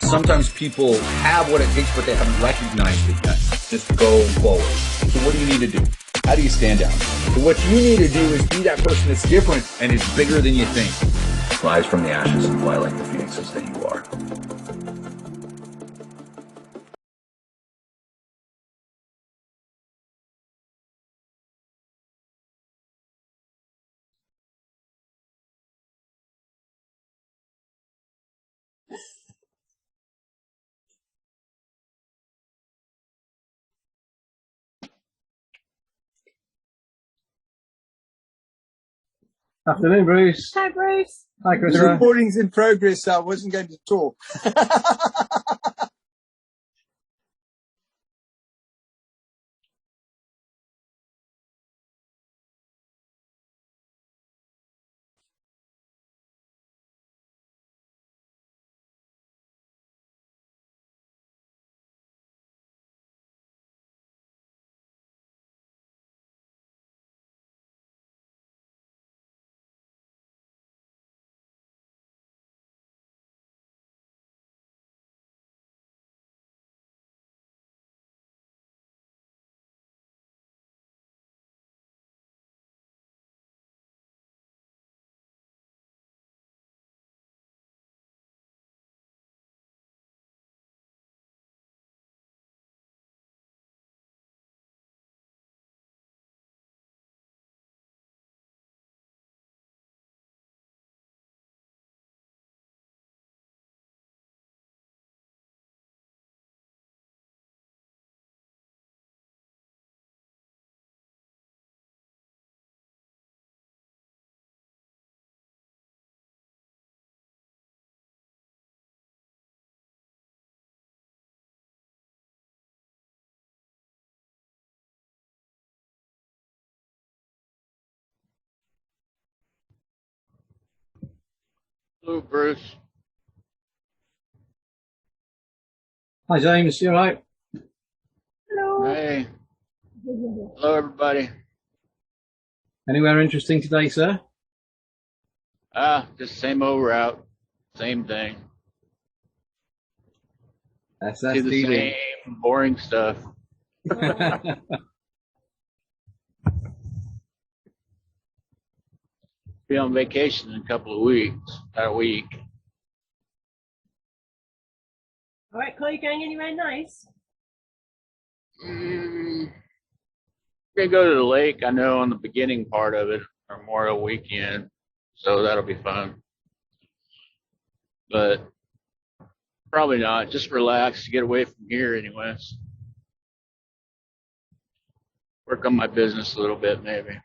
Sometimes people have what it takes, but they haven't recognized it yet. Just go forward. So what do you need to do? How do you stand out? So what you need to do is be that person that's different and is bigger than you think. Rise from the ashes and fly like the phoenixes that you are. Afternoon, Bruce. Hi, Bruce. Hi, Chris. The recording's in progress, so I wasn't going to talk. Hello, Bruce. Hi, James. You all right? Hello. Hey. Hello, everybody. Anywhere interesting today, sir? Just same old route, same thing. See the same boring stuff. Be on vacation in a couple of weeks, about a week. All right, Chloe, going anywhere nice? We're gonna go to the lake. I know on the beginning part of it, Memorial Weekend, so that'll be fun. But probably not. Just relax, get away from here, anyways. Work on my business a little bit, maybe.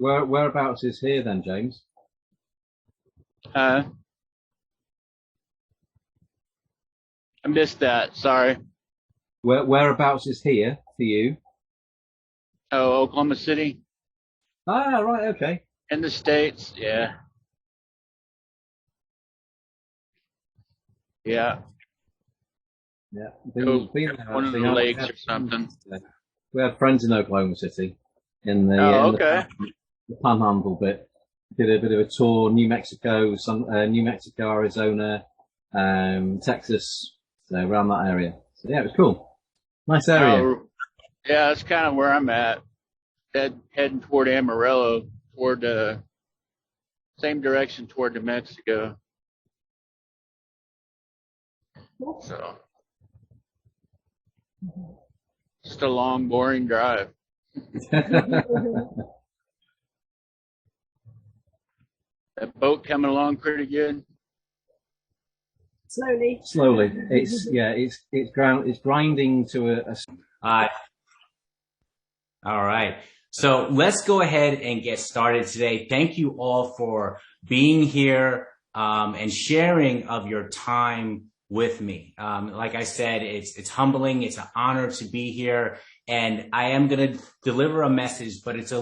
Whereabouts is here then, James? I missed that. Sorry. Whereabouts is here for you? Oh, Oklahoma City. Ah, right. Okay. In the States, yeah. Yeah. Yeah. One of the lakes or something. We had friends in Oklahoma City in the, okay. the Panhandle bit. Did a bit of a tour, New Mexico, Arizona, Texas, so around that area. So yeah, it was cool. Nice area. Yeah, that's kind of where I'm at. Heading toward Amarillo, toward the same direction toward New Mexico. So just a long, boring drive. That boat coming along pretty good. Slowly. It's grinding to a. All right. So let's go ahead and get started today. Thank you all for being here and sharing of your time with me. Like I said, it's humbling. It's an honor to be here. And I am going to deliver a message, but it's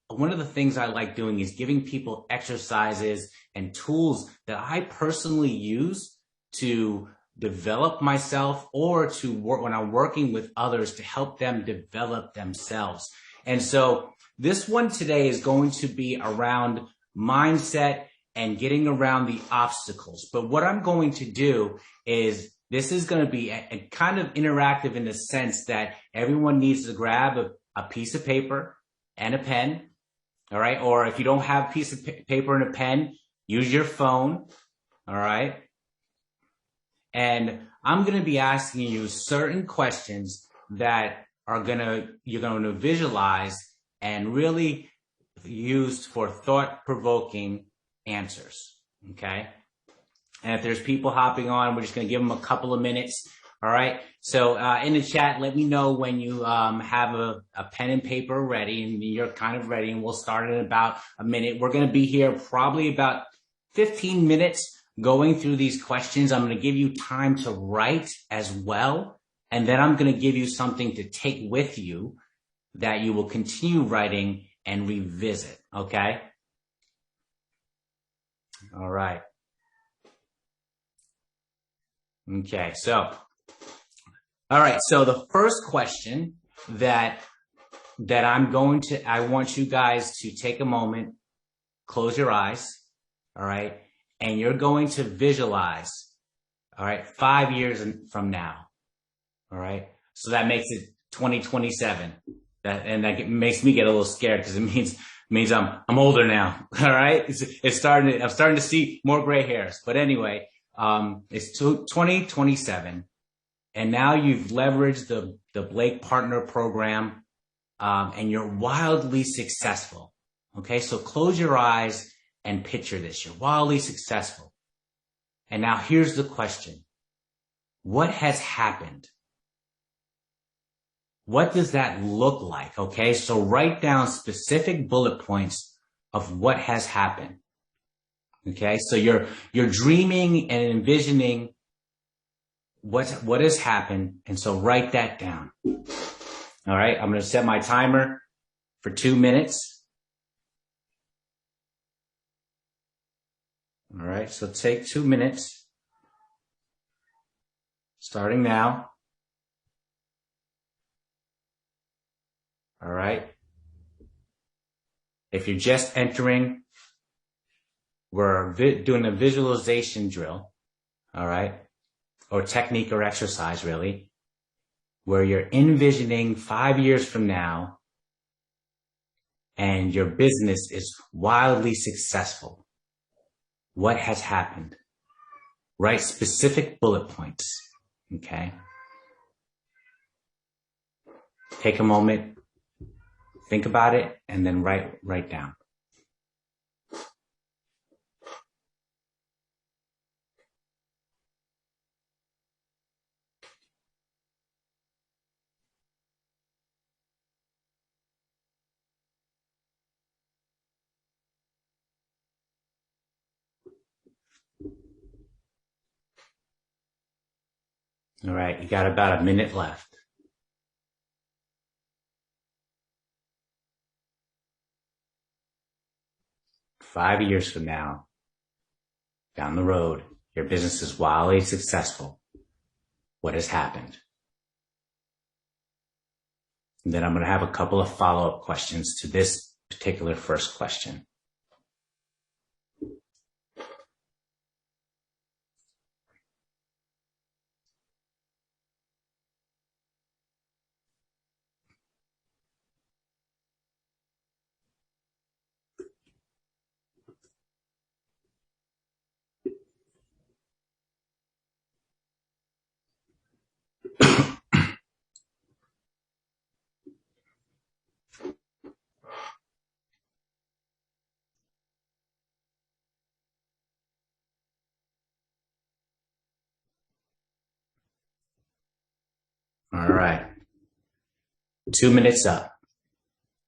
one of the things I like doing is giving people exercises and tools that I personally use to develop myself or to work when I'm working with others to help them develop themselves. And so this one today is going to be around mindset and getting around the obstacles. But what I'm going to do is this is going to be a kind of interactive in the sense that everyone needs to grab a piece of paper and a pen. All right. Or if you don't have a piece of paper and a pen, use your phone. All right. And I'm going to be asking you certain questions that you're going to visualize and really use for thought-provoking answers. Okay. And if there's people hopping on, we're just going to give them a couple of minutes. All right. So in the chat, let me know when you have a pen and paper ready and you're kind of ready, and we'll start in about a minute. We're going to be here probably about 15 minutes going through these questions. I'm going to give you time to write as well. And then I'm going to give you something to take with you that you will continue writing and revisit. Okay. All right. Okay. So, all right. So the first question that I want you guys to take a moment, close your eyes. All right. And you're going to visualize, all right, 5 years from now. All right. So that makes it 2027. That makes me get a little scared because it means I'm older now. All right. I'm starting to see more gray hairs. But anyway, it's 2027. And now you've leveraged the Blake Partner Program, and you're wildly successful. Okay. So close your eyes and picture this. You're wildly successful. And now here's the question. What has happened? What does that look like? Okay. So write down specific bullet points of what has happened. Okay. So you're dreaming and envisioning what has happened. And so write that down. All right. I'm going to set my timer for 2 minutes. All right, so take 2 minutes, starting now. All right. If you're just entering, we're doing a visualization drill, all right, or technique or exercise, really, where you're envisioning 5 years from now and your business is wildly successful. What has happened? Write specific bullet points. Okay. Take a moment, think about it, and then write down. All right, you got about a minute left. Five years from now, down the road, your business is wildly successful. What has happened? And then I'm going to have a couple of follow-up questions to this particular first question. All right. 2 minutes up.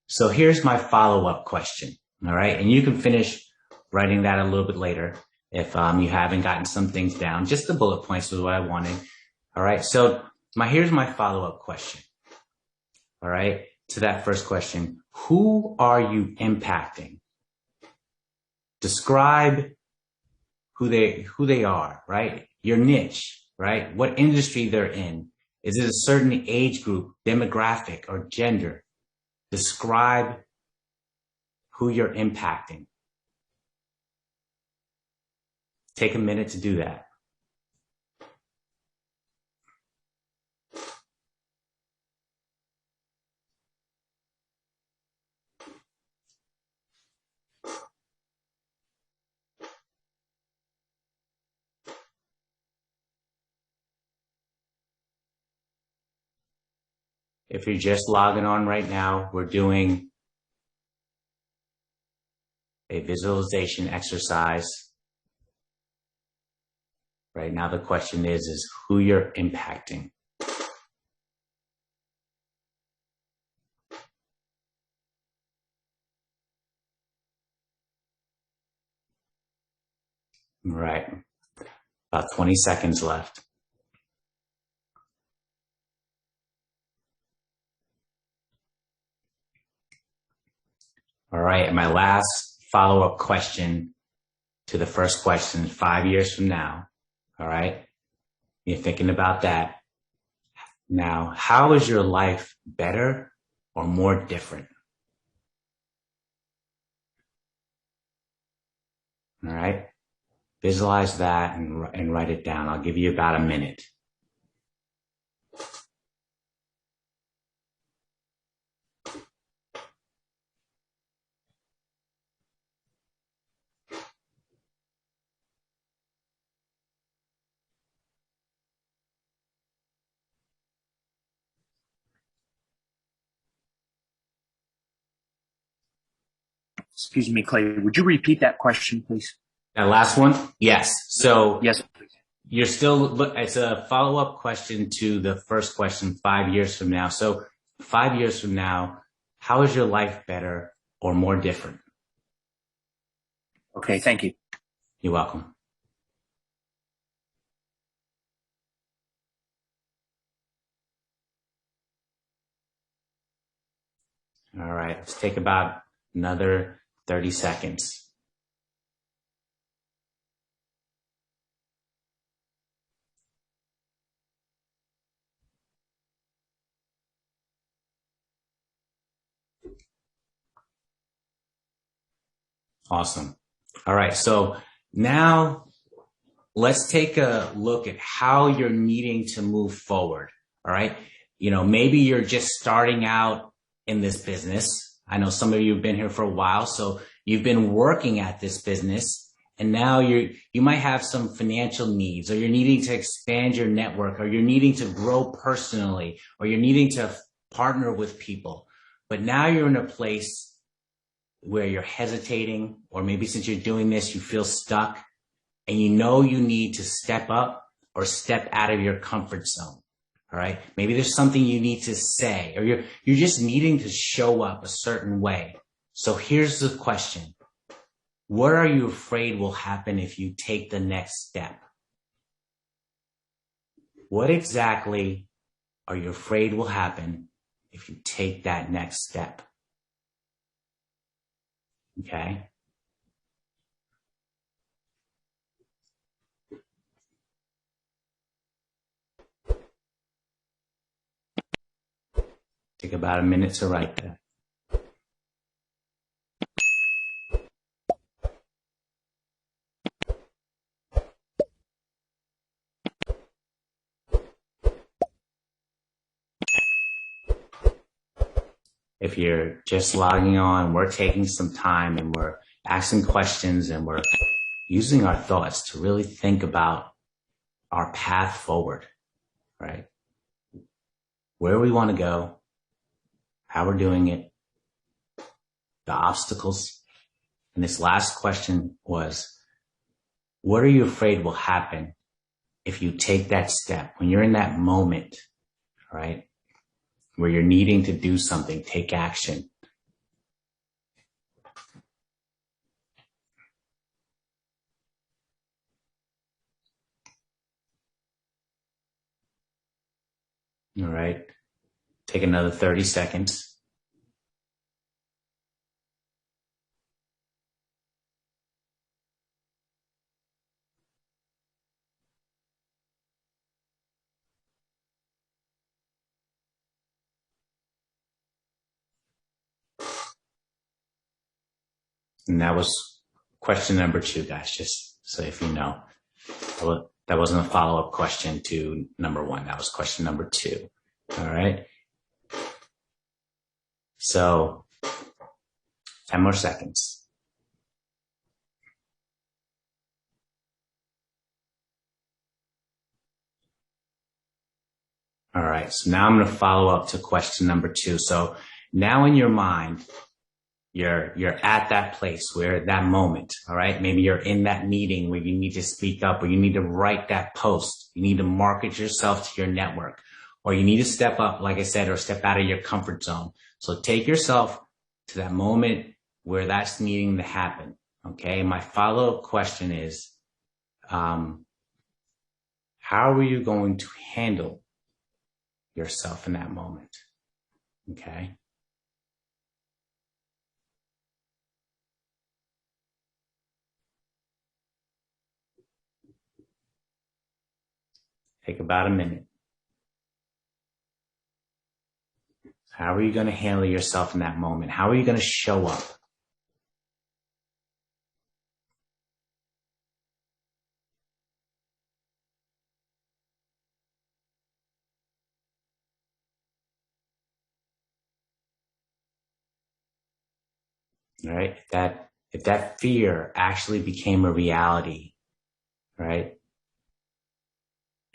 So here's my follow-up question. All right. And you can finish writing that a little bit later if you haven't gotten some things down. Just the bullet points was what I wanted. All right. So here's my follow-up question. All right. To that first question. Who are you impacting? Describe who they are, right? Your niche, right? What industry they're in. Is it a certain age group, demographic, or gender? Describe who you're impacting. Take a minute to do that. If you're just logging on right now, we're doing a visualization exercise. Right now, the question is who you're impacting. Right. About 20 seconds left. All right. And my last follow-up question to the first question, 5 years from now. All right. You're thinking about that. Now, how is your life better or more different? All right. Visualize that and write it down. I'll give you about a minute. Excuse me, Clay. Would you repeat that question, please? That last one? Yes. So Yes, please. you're still, it's a follow-up question to the first question 5 years from now. So 5 years from now, how is your life better or more different? Okay, thank you. You're welcome. All right, let's take about another 30 seconds. Awesome. All right, so now let's take a look at how you're needing to move forward. All right, maybe you're just starting out in this business. I know some of you have been here for a while, so you've been working at this business, and now you might have some financial needs, or you're needing to expand your network, or you're needing to grow personally, or you're needing to partner with people. But now you're in a place where you're hesitating, or maybe since you're doing this, you feel stuck, and you know you need to step up or step out of your comfort zone. All right. Maybe there's something you need to say, or you're just needing to show up a certain way. So here's the question. What are you afraid will happen if you take the next step? What exactly are you afraid will happen if you take that next step? Okay. Take about a minute to write that. If you're just logging on, we're taking some time and we're asking questions and we're using our thoughts to really think about our path forward, right? Where we want to go, how we're doing it, the obstacles. And this last question was, what are you afraid will happen if you take that step? When you're in that moment, right, where you're needing to do something, take action. All right. Take another 30 seconds. And that was question number 2, guys. Just So if you know, that wasn't a follow-up question to number 1. That was question number 2. All right. So 10 more seconds. All right. So now I'm going to follow up to question number 2. So now in your mind, you're at that place where that moment, all right? Maybe you're in that meeting where you need to speak up, or you need to write that post. You need to market yourself to your network, or you need to step up, like I said, or step out of your comfort zone. So take yourself to that moment where that's needing to happen. Okay. My follow-up question is, how are you going to handle yourself in that moment? Okay. Take about a minute. How are you going to handle yourself in that moment? How are you going to show up? All right? If that fear actually became a reality, right?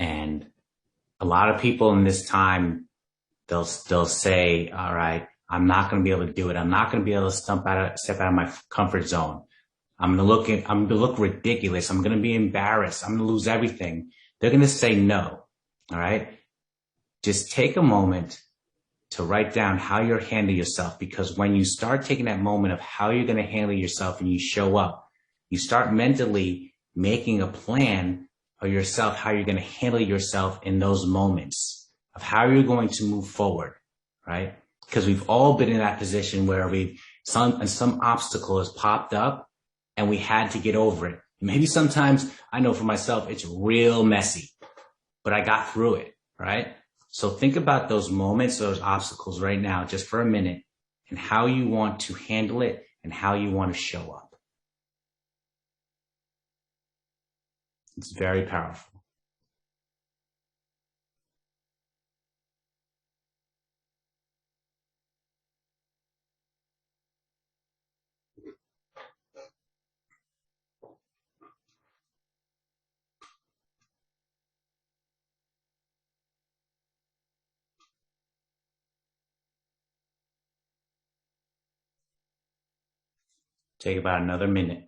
And a lot of people in this time, they'll say, all right, I'm not going to be able to do it. I'm not going to be able to step out of my comfort zone. I'm going to look ridiculous. I'm going to be embarrassed. I'm going to lose everything. They're going to say no. All right. Just take a moment to write down how you're handling yourself, because when you start taking that moment of how you're going to handle yourself and you show up, you start mentally making a plan for yourself, how you're going to handle yourself in those moments of how you're going to move forward, right? Because we've all been in that position where some obstacle has popped up and we had to get over it. Maybe sometimes, I know for myself, it's real messy, but I got through it, right? So think about those moments, those obstacles right now, just for a minute, and how you want to handle it and how you want to show up. It's very powerful. Take about another minute.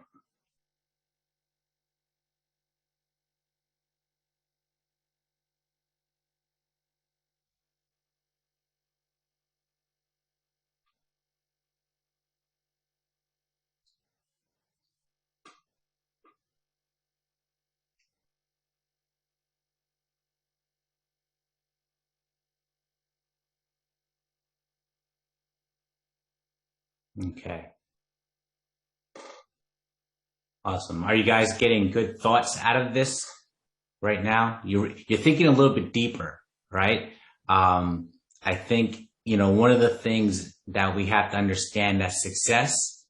Okay. Awesome. Are you guys getting good thoughts out of this right now? You're thinking a little bit deeper, right? I think, one of the things that we have to understand, that success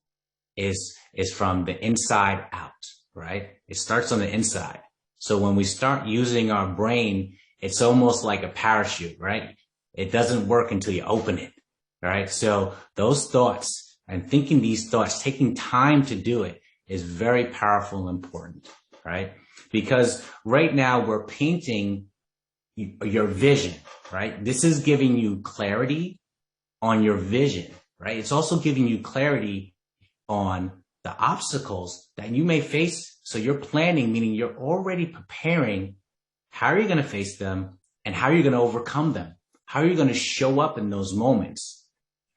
is from the inside out, right? It starts on the inside. So when we start using our brain, it's almost like a parachute, right? It doesn't work until you open it, right? So those thoughts and thinking these thoughts, taking time to do it, is very powerful and important, right? Because right now we're painting your vision, right? This is giving you clarity on your vision, right? It's also giving you clarity on the obstacles that you may face. So you're planning, meaning you're already preparing. How are you going to face them and how are you going to overcome them? How are you going to show up in those moments,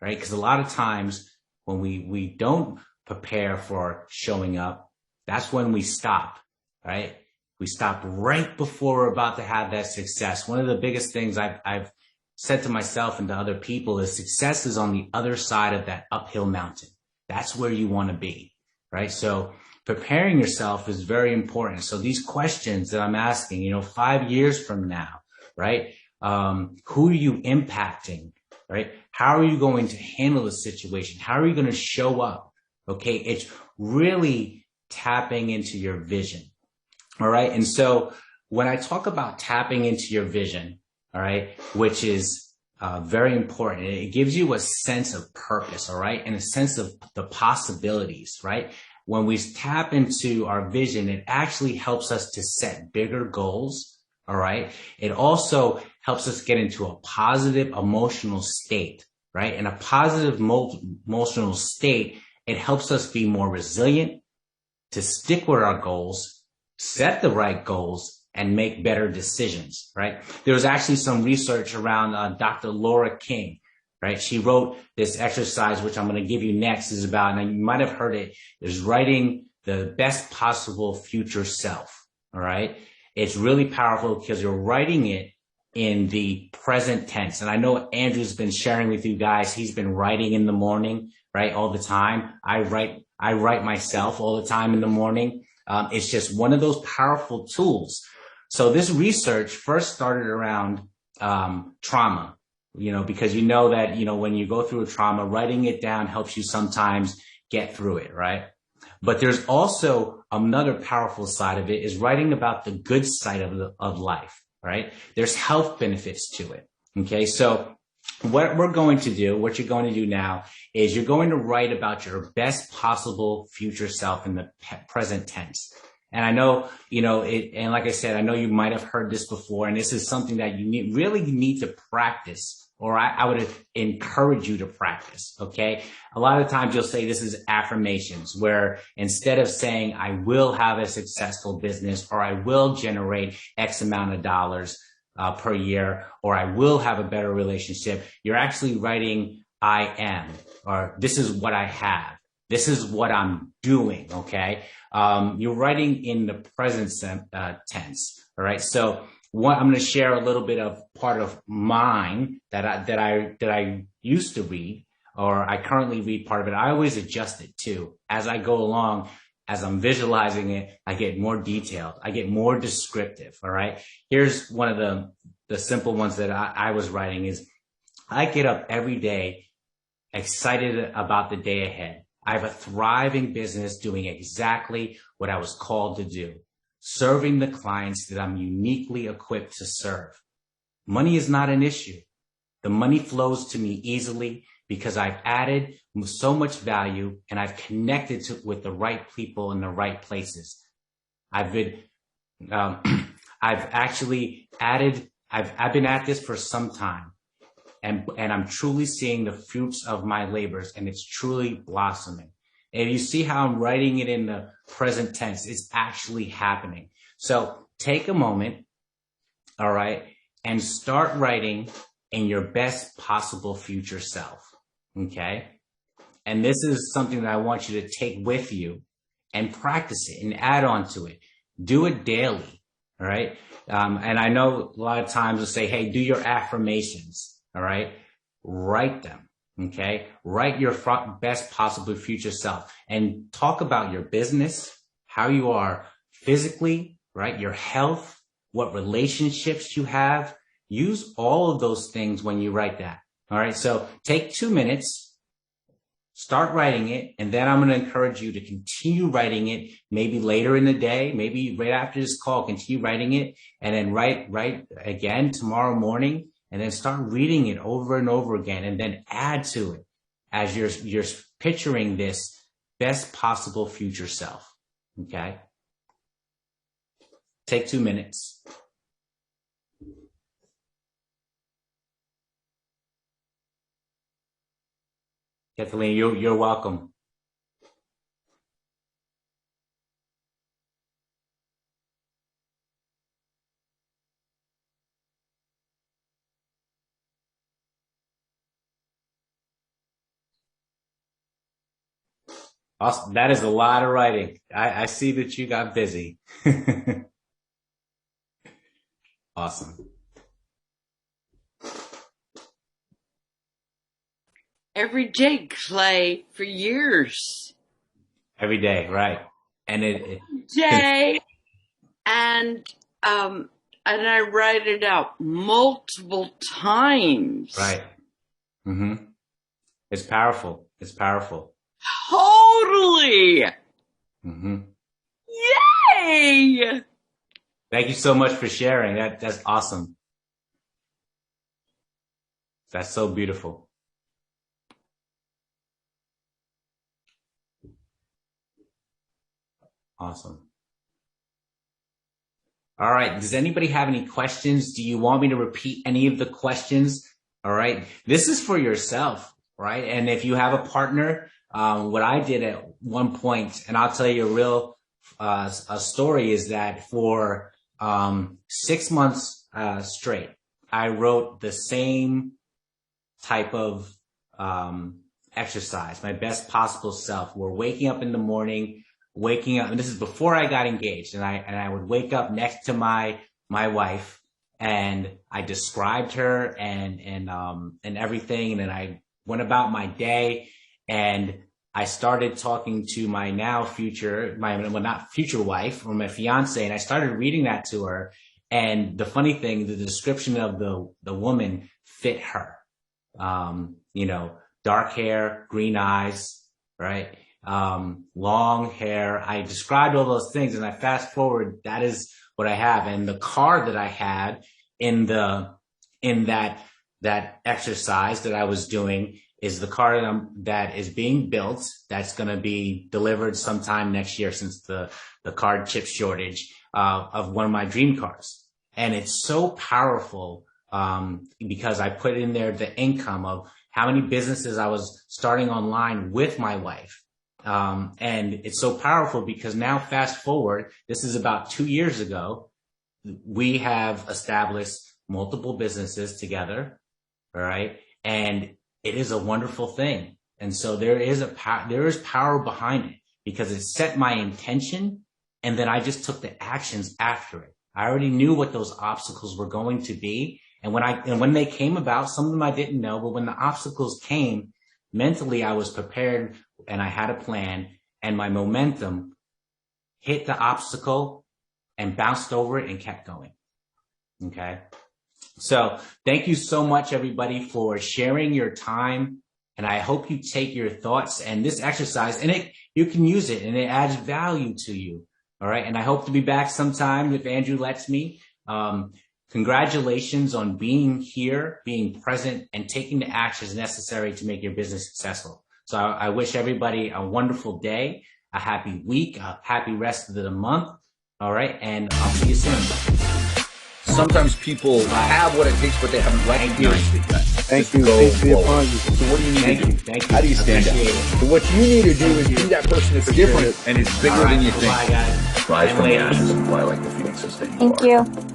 right? Because a lot of times when we don't prepare for showing up, that's when we stop, right? We stop right before we're about to have that success. One of the biggest things I've said to myself and to other people is success is on the other side of that uphill mountain. That's where you want to be, right? So preparing yourself is very important. So these questions that I'm asking, 5 years from now, right? Who are you impacting, right? How are you going to handle the situation? How are you going to show up? Okay, it's really tapping into your vision. All right. And so when I talk about tapping into your vision, all right, which is very important, it gives you a sense of purpose, all right, and a sense of the possibilities, right? When we tap into our vision, it actually helps us to set bigger goals, all right? It also helps us get into a positive emotional state, right? In a positive emotional state, it helps us be more resilient, to stick with our goals, set the right goals, and make better decisions, right? There was actually some research around Dr. Laura King, right? She wrote this exercise, which I'm going to give you next, is about, and you might have heard it, is writing the best possible future self, all right? It's really powerful because you're writing it in the present tense. And I know Andrew's been sharing with you guys, he's been writing in the morning, right? All the time. I write myself all the time in the morning. It's just one of those powerful tools. So this research first started around trauma, because you know that, when you go through a trauma, writing it down helps you sometimes get through it, right? But there's also another powerful side of it, is writing about the good side of life, right? There's health benefits to it. Okay. So what you're going to do now is you're going to write about your best possible future self in the present tense. And I know, and like I said, I know you might have heard this before, and this is something that you really need to practice, or I would encourage you to practice. Okay. A lot of times you'll say this is affirmations, where instead of saying, I will have a successful business, or I will generate X amount of dollars per year, or I will have a better relationship, you're actually writing, I am, or this is what I have. This is what I'm doing. Okay. You're writing in the present tense. All right. So I'm going to share a little bit of part of mine that I used to read, or I currently read part of it. I always adjust it too as I go along. As I'm visualizing it, I get more detailed. I get more descriptive. All right. Here's one of the simple ones that I was writing is, I get up every day excited about the day ahead. I have a thriving business doing exactly what I was called to do, serving the clients that I'm uniquely equipped to serve. Money is not an issue. The money flows to me easily because I've added so much value and I've connected with the right people in the right places. I've been at this for some time. And I'm truly seeing the fruits of my labors, and it's truly blossoming. And you see how I'm writing it in the present tense. It's actually happening. So take a moment, all right, and start writing in your best possible future self, okay? And this is something that I want you to take with you and practice it and add on to it. Do it daily, all right? And I know a lot of times we'll say, hey, do your affirmations. All right. Write them. Okay. Write your best possible future self and talk about your business, how you are physically, right? Your health, what relationships you have. Use all of those things when you write that. All right. So take 2 minutes, start writing it. And then I'm going to encourage you to continue writing it, maybe later in the day, maybe right after this call, continue writing it, and then write again tomorrow morning. And then start reading it over and over again, and then add to it as you're picturing this best possible future self. Okay. Take 2 minutes. Kathleen, you're welcome. Awesome. That is a lot of writing. I see that you got busy. Awesome. Every day, Clay, for years. Every day, right? And it Day, and I write it out multiple times. right. Mm-hmm. It's powerful. It's powerful. Totally. Mm-hmm. Yay! Thank you so much for sharing. That's awesome. That's so beautiful. Awesome. All right. Does anybody have any questions? Do you want me to repeat any of the questions? All right. This is for yourself, right? And if you have a partner, what I did at one point, and I'll tell you a real a story, is that for 6 months straight, I wrote the same type of exercise, my best possible self. We're waking up in the morning, and this is before I got engaged, and I would wake up next to my wife, and I described her and everything, and then I went about my day, and I started talking to my now future, not future wife, or my fiance, and I started reading that to her. And the funny thing, the description of the woman fit her. Dark hair, green eyes, right? Long hair. I described all those things, and I fast forward, that is what I have. And the car that I had in that exercise that I was doing is the car that is being built, that's going to be delivered sometime next year, since the car chip shortage, of one of my dream cars. And it's so powerful, because I put in there the income of how many businesses I was starting online with my wife. And it's so powerful because now, fast forward, this is about 2 years ago, we have established multiple businesses together. All right. And it is a wonderful thing. And so there is power behind it, because it set my intention, and then I just took the actions after it. I already knew what those obstacles were going to be. And when they came about, some of them I didn't know, but when the obstacles came, mentally I was prepared, and I had a plan, and my momentum hit the obstacle and bounced over it and kept going. Okay. So thank you so much, everybody, for sharing your time. And I hope you take your thoughts and this exercise, and you can use it, and it adds value to you. All right. And I hope to be back sometime if Andrew lets me. Congratulations on being here, being present, and taking the actions necessary to make your business successful. So I wish everybody a wonderful day, a happy week, a happy rest of the month. All right. And I'll see you soon. Sometimes people have what it takes, but they haven't recognized it yet. Thank you. Go Thanks for your forward. apology. So what do you need to do? Thank you. How do you stand out? Appreciate it. So what you need to do is be that person that's different and is bigger than you think. Bye, guys. Rise And from the ladies. ashes and fly like the phoenix has been. Thank you.